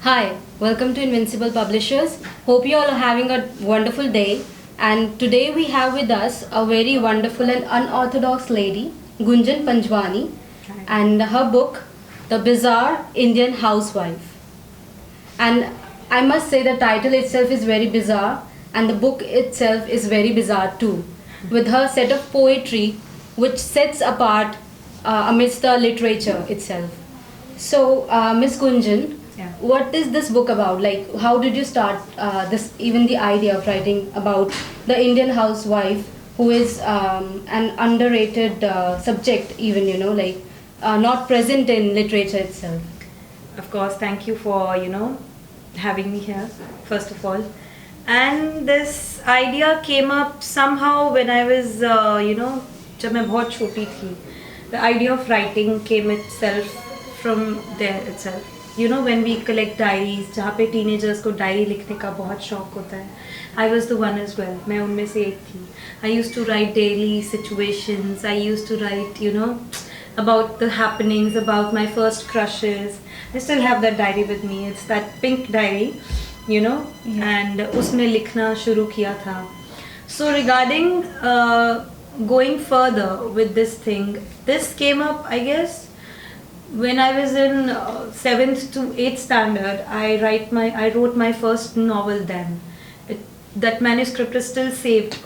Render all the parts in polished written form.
Hi, welcome to Invincible Publishers. Hope you all are having a wonderful day. And today we have with us a very wonderful and unorthodox lady, Gunjan Panjwani, and her book, The Bizarre Indian Housewife. And I must say the title itself is very bizarre, and the book itself is very bizarre too, with her set of poetry which sets apart amidst the literature itself. So, Miss Gunjan, Yeah. what is this book about? Like, how did you start this? Even the idea of writing about the Indian housewife, who is an underrated subject, even not present in literature itself. Of course, thank you for, having me here, first of all. And this idea came up somehow when I was, जब मैं बहुत छोटी थी. The idea of writing came itself from there itself. When we collect diaries, जहाँ पे teenagers को diary लिखने का बहुत शौक होता है. I was the one as well. मैं उनमें से एक थी. I used to write daily situations. I used to write, about the happenings, about my first crushes. I still have that diary with me. It's that pink diary, Yeah. and उसमें लिखना शुरू किया था. So regarding going further with this thing, this came up, I guess, when I was in 7th to 8th standard. I wrote my first novel then. That manuscript is still saved,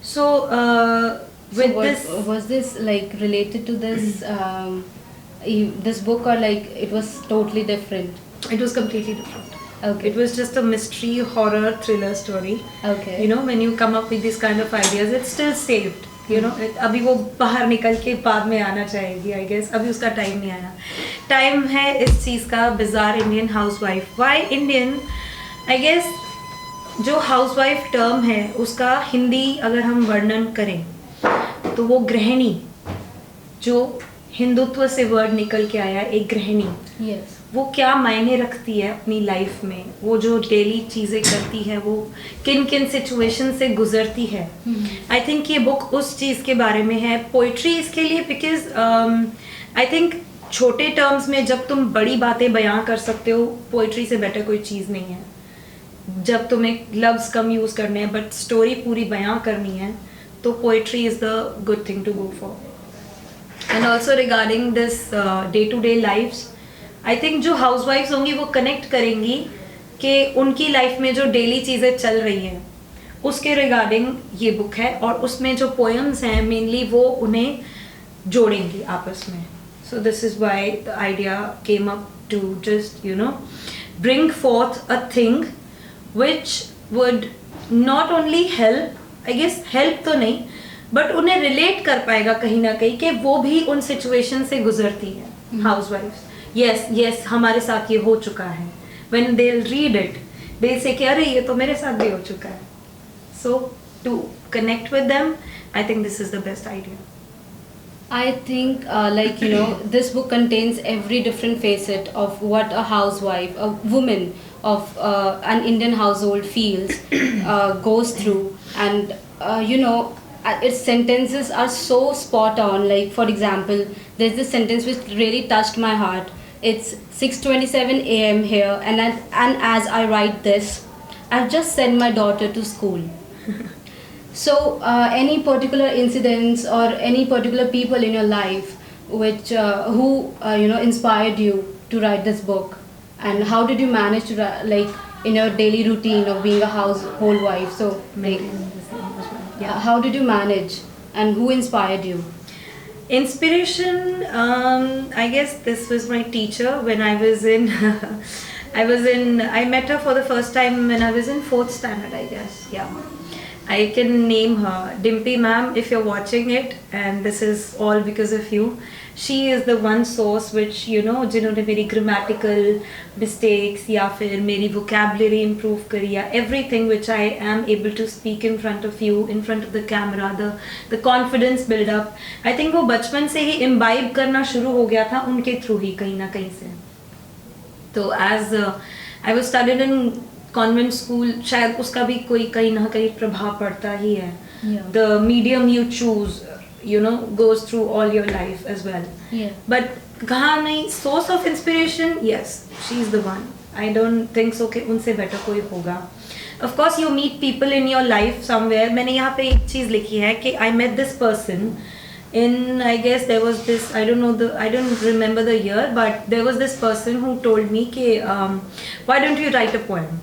So with So this, was this like related to this this book, or like it was totally different? it was completely different. Okay. It was just a mystery, horror, thriller story. Okay. When you come up with these kind of ideas, it's still saved. अभी वो बाहर निकल के बाद में आना चाहेगी, I guess. अभी उसका टाइम नहीं आया. टाइम है इस चीज़ का, bizarre Indian housewife. Why Indian? I guess जो housewife term है, उसका हिंदी अगर हम वर्णन करें, तो वो गृहिणी, जो हिंदुत्व से वर्ड निकल के आया, एक गृहिणी. Yes. वो क्या मायने रखती है अपनी लाइफ में, वो जो डेली चीज़ें करती है, वो किन किन सिचुएशन से गुजरती है. आई थिंक ये बुक उस चीज़ के बारे में है. पोइट्री इसके लिए बिकॉज आई थिंक छोटे टर्म्स में जब तुम बड़ी बातें बयां कर सकते हो, पोइट्री से बेटर कोई चीज़ नहीं है. जब तुम्हें लफ्ज़ कम यूज़ करने हैं बट स्टोरी पूरी बयां करनी है, तो poetry is the good thing to go for. And also regarding this day to day lifes, I think जो हाउसवाइफ्स होंगी वो कनेक्ट करेंगी कि उनकी लाइफ में जो डेली चीज़ें चल रही हैं उसके रिगार्डिंग ये बुक है, और उसमें जो पोएम्स हैं मेनली वो उन्हें जोड़ेंगी आपस में. So this is why the idea came up to just bring forth a thing which would not only help, I guess help तो नहीं, बट उन्हें रिलेट कर पाएगा कहीं ना कहीं कि वो भी उन सिचुएशन से गुजरती है. हाउसवाइफ्स, yes, हमारे साथ ये हो चुका है. When they'll read it, they'll say कि अरे ये तो मेरे साथ भी हो चुका है. So to connect with them, I think this is the best idea. I think this book contains every different facet of what a housewife, a woman of an Indian household feels, goes through, and its sentences are so spot on. Like, for example, there's this sentence which really touched my heart. It's 6:27 a.m. here, and as I write this, I've just sent my daughter to school. So, any particular incidents or any particular people in your life which who inspired you to write this book, and how did you manage to in your daily routine of being a household wife? So, how did you manage, and who inspired you? Inspiration, I guess this was my teacher when I was in I met her for the first time when I was in 4th standard, I guess. Yeah, I can name her, Dimpy ma'am, if you're watching it, and this is all because of you. She is the one source which जिन्होंने मेरी grammatical mistakes या फिर मेरी vocabulary improve करी, या everything which I am able to speak in front of you, in front of the camera, the confidence build up. I think वो बचपन से ही imbibe करना शुरू हो गया था उनके थ्रू ही कहीं ना कहीं से. तो as I was studied in convent school, शायद उसका भी कोई कहीं ना कहीं प्रभाव पड़ता ही है. The medium you choose goes through all your life as well. Yeah. But कहा नहीं, source of inspiration, yes, she's the one. I don't think so कि उनसे better कोई होगा. Of course you meet people in your life somewhere. मैंने यहाँ पे एक चीज़ लिखी है कि I met this person in, I guess there was this, I don't remember the year, but there was this person who told me कि why don't you write a poem?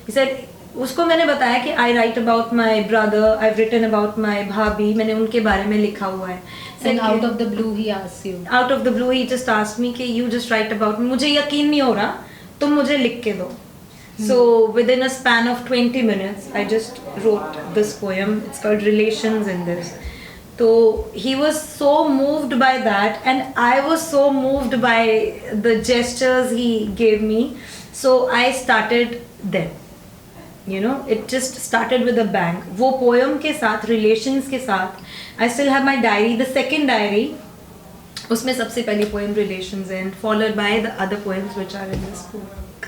He said, उसको मैंने बताया कि I write about my brother, I've written about my भाभी, मैंने उनके बारे में लिखा हुआ है. And out of the blue he asks you. Out of the blue he just asked me कि you just write about me. मुझे यकीन नहीं हो रहा, तुम मुझे लिख के दो. So within a span of 20 minutes, I just wrote this poem. It's called Relations in this. So he was so moved by that, and I was so moved by the gestures he gave me. So I started then. You know, it just started with a bang. वो poem के साथ, relations के साथ, I still have my diary, the second diary. उसमें सबसे पहली poem relations and followed by the other poems which are in this book.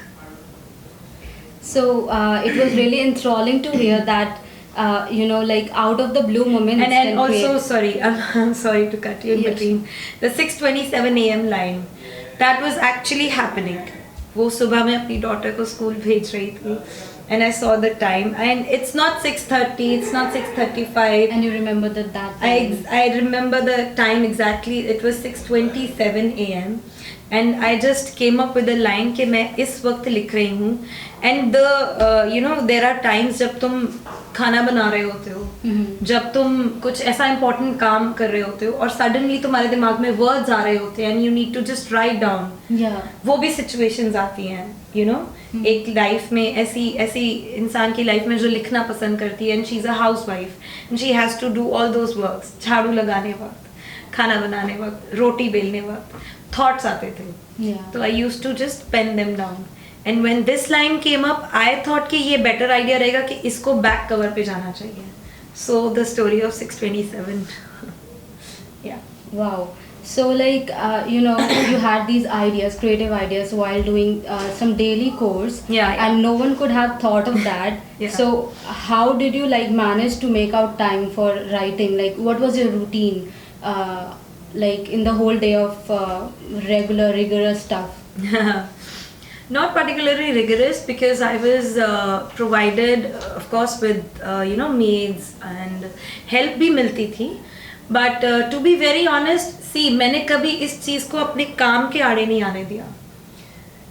So it was really enthralling to hear that, you know, like out of the blue moments. And also, sorry, I'm sorry to cut you in between. The 6:27 a.m. line, that was actually happening. वो सुबह मैं अपनी daughter को school भेज रही थी. And I saw the time, and it's not 6:30, it's not 6:35. And you remember that time. I remember the time exactly. It was 6:27 a.m. And I just came up with a line कि मैं इस वक्त लिख रही हूँ. And the you know, there are times जब तुम खाना बना रहे होते हो, जब तुम कुछ ऐसा important काम कर रहे होते हो और suddenly तुम्हारे दिमाग में words आ रहे होते हैं and you need to just write down. Yeah. वो भी situations आती हैं, you know. एक लाइफ में ऐसी इंसान की लाइफ में जो लिखना पसंद करती है, and she's a housewife and she has to do all those works. झाड़ू लगाने वक्त, खाना बनाने वक्त, रोटी बेलने वक्त, thoughts आते थे. Yeah. So I used to just pen them down. And when this line came up, I thought कि ये better idea रहेगा कि इसको back cover पे जाना चाहिए. So the story of 6:27. Yeah. Wow. So like you know, you had these ideas, creative ideas, while doing some daily course. Yeah. And no one could have thought of that. Yeah. So how did you like manage to make out time for writing? Like what was your routine? Like in the whole day of regular rigorous stuff. Not particularly rigorous because I was provided, of course, with you know, maids and help भी मिलती थी. But to be very honest, see, मैंने कभी इस चीज़ को अपने काम के आड़े नहीं आने दिया.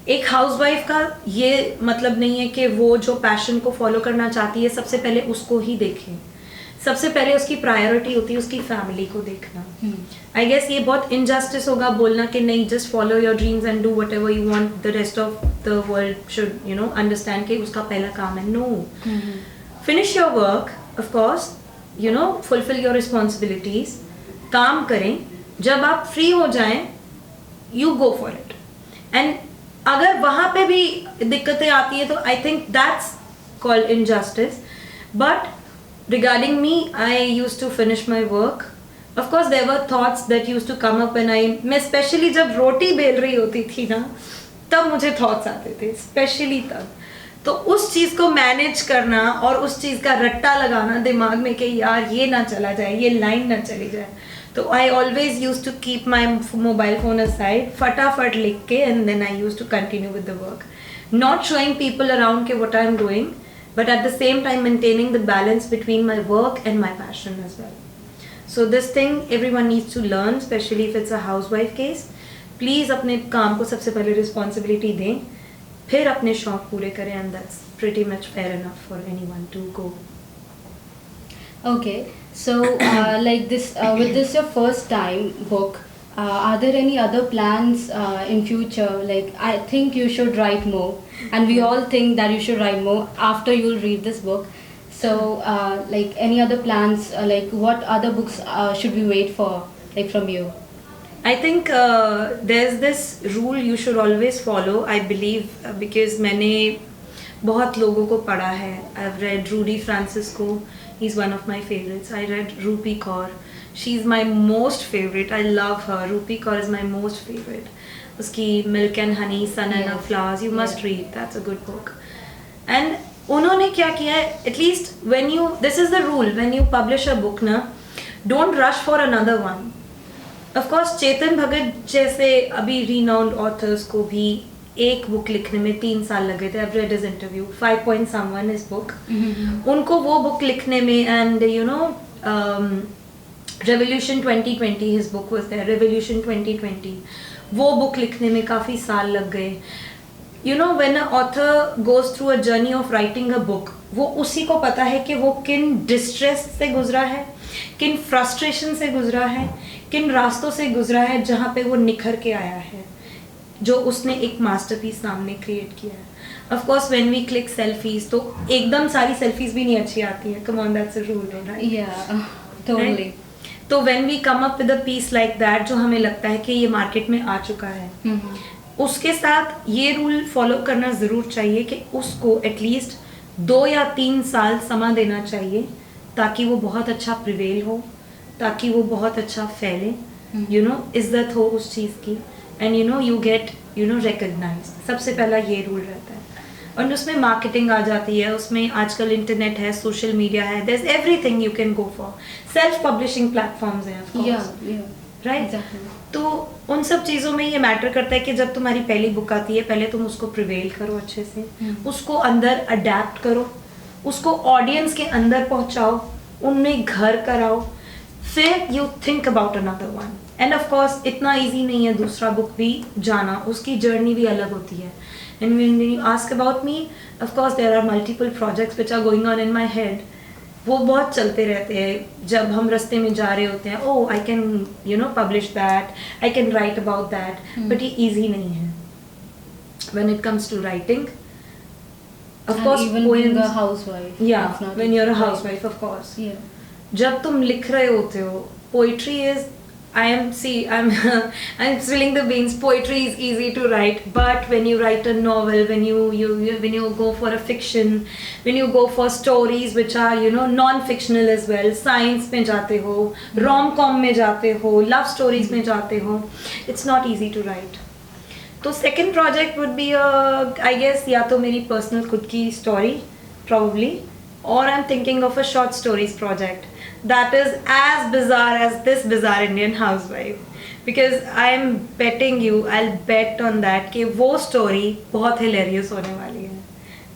एक हाउसवाइफ का ये मतलब नहीं है कि वो जो पैशन को फॉलो करना चाहती है सबसे पहले उसको ही देखे. सबसे पहले उसकी प्रायोरिटी होती है उसकी फैमिली को देखना. आई गेस ये बहुत इनजस्टिस होगा बोलना कि नहीं, just follow your dreams and do whatever you want, the rest of the world should you know understand कि उसका पहला काम है. No, finish your work, of course, you know, fulfil your responsibilities, काम करें. जब आप फ्री हो जाएं, you go for it. And अगर वहाँ पे भी दिक्कतें आती है तो I think that's called injustice. But regarding me, I used to finish my work. Of course there were thoughts that used to come up when मैं especially जब रोटी बेल रही होती थी ना, तब मुझे thoughts आते थे, especially तब. तो उस चीज़ को मैनेज करना और उस चीज़ का रट्टा लगाना दिमाग में कि यार ये ना चला जाए, ये लाइन ना चली जाए. तो I always used to keep my mobile phone aside, फटाफट लिख के, and then I used to continue with the work. Not showing people around के what I'm doing, but at the same time maintaining the balance between my work and my passion as well. So this thing everyone needs to learn, especially if it's a housewife case. Please अपने काम को सबसे पहले responsibility दें, फिर अपने शौक पूरे करें, and that's pretty much fair enough for anyone to go. Okay, so like this, with this your first time book, are there any other plans in future? Like I think you should write more, and we all think that you should write more after you'll read this book. So like any other plans, like what other books should we wait for, like from you? I think there's this rule you should always follow, I believe, because मैंने बहुत लोगों को पढ़ा है. I've read Rudy Francisco, he's one of my favorites. I read Rupi Kaur, she's my most favorite. I love her. Rupi Kaur is my most favorite. उसकी Milk and Honey, Sun and the Flowers, you must read. That's a good book. And उन्होंने क्या किया है, at least when you, this is the rule, when you publish a book ना, don't rush for another one. Of course Chetan Bhagat जैसे अभी renowned authors को भी एक बुक लिखने में 3 साल लगे थे. I've read his interview, 5 point someone his book. उनको वो बुक लिखने में, and you no Revolution 2020 his book was there, Revolution 2020, वो बुक लिखने में काफ़ी साल लग गए. You know, when an author goes through a journey of writing a book, वो उसी को पता है कि वो किन डिस्ट्रेस से गुजरा है, किन फ्रस्ट्रेशन से गुजरा है, किन रास्तों से गुजरा है, जहाँ पे वो निखर के आया है, जो उसने एक मास्टरपीस सामने क्रिएट किया है. Of course, when we click selfies, तो एकदम सारी selfies भी नहीं अच्छी आती है. Come on, that's a rule, right? Yeah, totally. Right? तो when we come up with a piece like that, जो हमें लगता है कि ये मार्केट में आ चुका है, उसके साथ ये रूल फॉलो करना ज़रूर चाहिए कि उसको एटलीस्ट 2 या 3 साल समय देना चाहिए, ताकि वो बहुत अच्छा प्रिवेल हो, ताकि वो बहुत अच्छा फैले, यू नो, इज्जत हो उस चीज़ की, and you know you get recognised. सबसे पहला ये रूल रहता है. और उसमें मार्केटिंग आ जाती है, उसमें आजकल इंटरनेट है, सोशल मीडिया है, there is everything you can go for. Self publishing platforms हैं, ऑफ कोर्स, राइट. तो उन सब चीज़ों में ये मैटर करता है कि जब तुम्हारी पहली बुक आती है, पहले तुम उसको प्रिवेल करो अच्छे से, उसको अंदर अडेप्ट करो, उसको ऑडियंस के अंदर पहुंचाओ, उनमें घर कराओ, फिर you think about another one. End of course इतना इजी नहीं है दूसरा बुक भी जाना, उसकी जर्नी भी अलग होती है. And when you ask about me, of course there are multiple projects which are going on in my head. वो बहुत चलते रहते हैं जब हम रास्ते में जा रहे होते हैं. Oh, I can, you know, publish that, I can write about that, but ये easy नहीं है. When it comes to writing, of course, even being a housewife. Yeah, when you're a housewife, of course. Yeah. जब तुम लिख रहे होते हो, poetry is, I'm spilling the beans. Poetry is easy to write, but when you write a novel, when you go for a fiction, when you go for stories which are, you know, non-fictional as well, science में जाते हो, rom-com में जाते हो, love stories में जाते हो, it's not easy to write. तो second project would be I guess या तो मेरी personal खुद की story probably, or I'm thinking of a short stories project that is as bizarre as this bizarre Indian housewife, because I'm betting you, I'll bet on that कि वो story बहुत hilarious होने वाली है.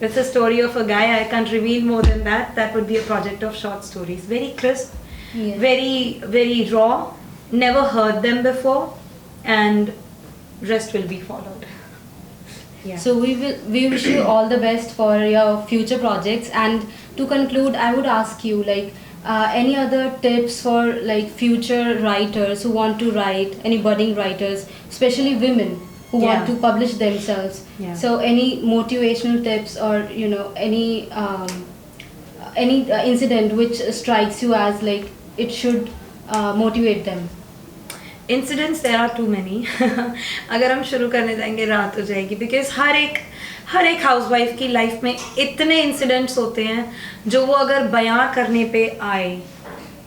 It's a story of a guy, I can't reveal more than that. That would be a project of short stories, very crisp, Yes. very raw, never heard them before, and rest will be followed. Yeah. So we wish you all the best for your future projects. And to conclude, I would ask you, like, any other tips for like future writers who want to write, any budding writers, especially women who want to publish themselves. Yeah. So any motivational tips, or you know, any incident which strikes you as like it should motivate them? Incidents, there are too many. अगर हम शुरू करने जाएंगे रात हो जाएगी, because हर एक housewife की लाइफ में इतने इंसिडेंट्स होते हैं जो वो अगर बयां करने पे आए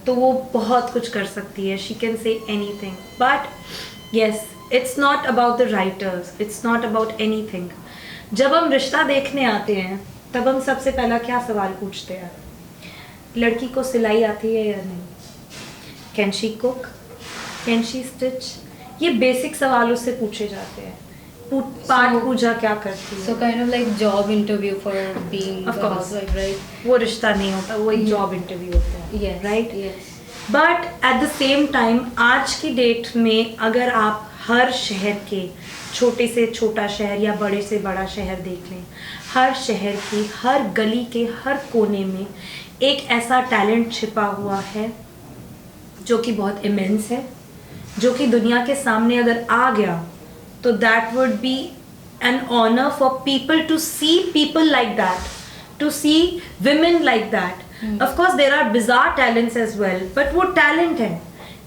तो वो बहुत कुछ कर सकती है. She can say anything, but yes, it's not about the writers, it's not about anything. जब हम रिश्ता देखने आते हैं तब हम सबसे पहला क्या सवाल पूछते हैं? लड़की को सिलाई आती है या नहीं? Can she cook? Can she stitch? ये बेसिक सवाल उससे पूछे जाते हैं. पाठ पूजा क्या करती है? So kind of like job interview for being a housewife, right? वो रिश्ता नहीं होता, वो एक जॉब इंटरव्यू होता है. Yes, right? Yes. But at the same time आज की डेट में अगर आप हर शहर के, छोटे से छोटा शहर या बड़े से बड़ा शहर देख लें, हर शहर की हर गली के हर कोने में एक ऐसा टैलेंट छिपा हुआ है जो कि बहुत इमेंस है, जो कि दुनिया के सामने अगर आ गया तो that would be an honor for people to see people like that, to see women like that. Of course there are bizarre talents as well, but वो talent है.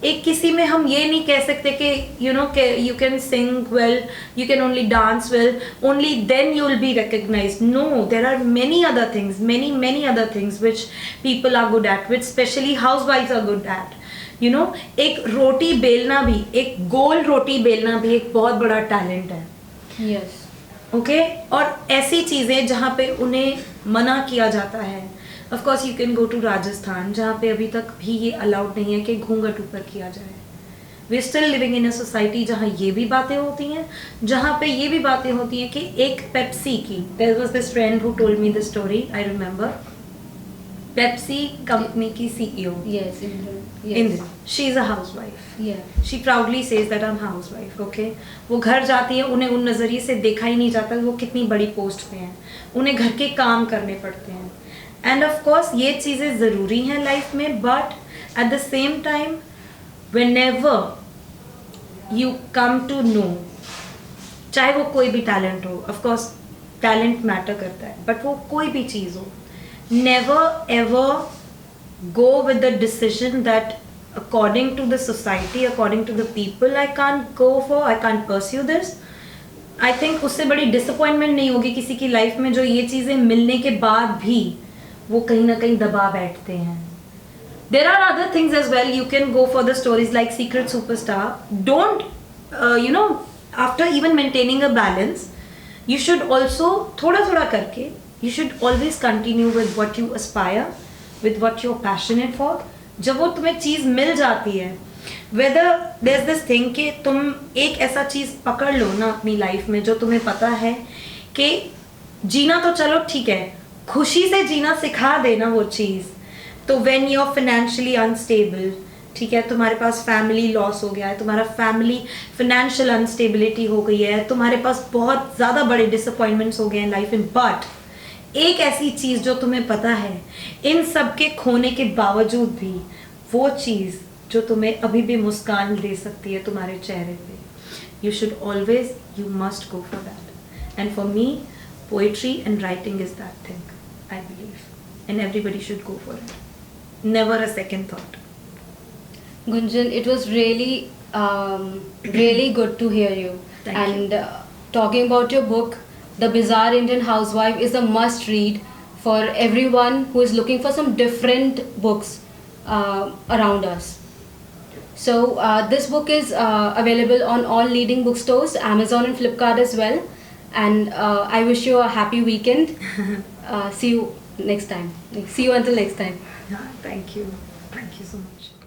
एक किसी में हम ये नहीं कह सकते कि you know you can sing well, you can only dance well, only then you will be recognized. No, there are many other things, many other things which people are good at, which especially housewives are good at. You know, एक रोटी बेलना भी, एक गोल रोटी बेलना भी एक बहुत बड़ा talent है. Yes. ओके और ऐसी चीज़ें जहाँ पे उन्हें मना किया जाता है. Of course you can go to Rajasthan, जहाँ पे अभी तक भी ये अलाउड नहीं है कि घूंघट ऊपर किया जाए. We still living in a society जहाँ ये भी बातें होती हैं, जहाँ पे ये भी बातें होती हैं कि एक पेप्सी की, there was this friend who told me the story, I remember, Pepsi company की CEO, Yes, Indra. Yes. Indra, she is a housewife. Yeah. She proudly says that I'm housewife, okay? वो घर जाती है, उन्हें उन नज़रिए से देखा ही नहीं जाता वो कितनी बड़ी पोस्ट पे हैं, उन्हें घर के काम करने पड़ते हैं. एंड ऑफ कोर्स ये चीज़ें ज़रूरी हैं लाइफ में, but at the same time whenever you come to know, चाहे वो कोई भी टैलेंट हो, ऑफ कोर्स टैलेंट मैटर करता है, बट वो कोई भी चीज़ हो, never ever go with the decision that according to the society, according to the people, I can't go for, I can't pursue this. I think उससे बड़ी disappointment नहीं होगी किसी की लाइफ में जो ये चीज़ें मिलने के बाद भी वो कहीं ना कहीं दबा बैठते हैं. There are other things as well. You can go for the stories like Secret Superstar. Don't, after even maintaining a balance, you should also, थोड़ा करके, you should always continue with what you aspire, with what you're passionate for. जब वो तुम्हें चीज़ मिल जाती है, whether there's this thing कि तुम एक ऐसा चीज़ पकड़ लो ना अपनी लाइफ में जो तुम्हें पता है कि जीना तो चलो ठीक है, खुशी से जीना सिखा देना वो चीज़. तो when you are financially unstable, ठीक है, तुम्हारे पास फैमिली लॉस हो गया है, तुम्हारा फैमिली फाइनेंशियल अनस्टेबिलिटी हो गई है, तुम्हारे पास बहुत ज़्यादा बड़े डिसअपॉइंटमेंट्स हो गए हैं लाइफ में, बट एक ऐसी चीज़ जो तुम्हें पता है इन सब के खोने के बावजूद भी वो चीज़ जो तुम्हें अभी भी मुस्कान दे सकती है तुम्हारे चेहरे पे, you should always, you must go for that. And for me poetry and writing is that thing, I believe, and everybody should go for it. Never a second thought. Gunjan, it was really good to hear you. Thank you. Talking about your book, The Bizarre Indian Housewife is a must read for everyone who is looking for some different books around us. So this book is available on all leading bookstores, Amazon and Flipkart as well. And I wish you a happy weekend. See you next time. See you until next time. Thank you. Thank you so much.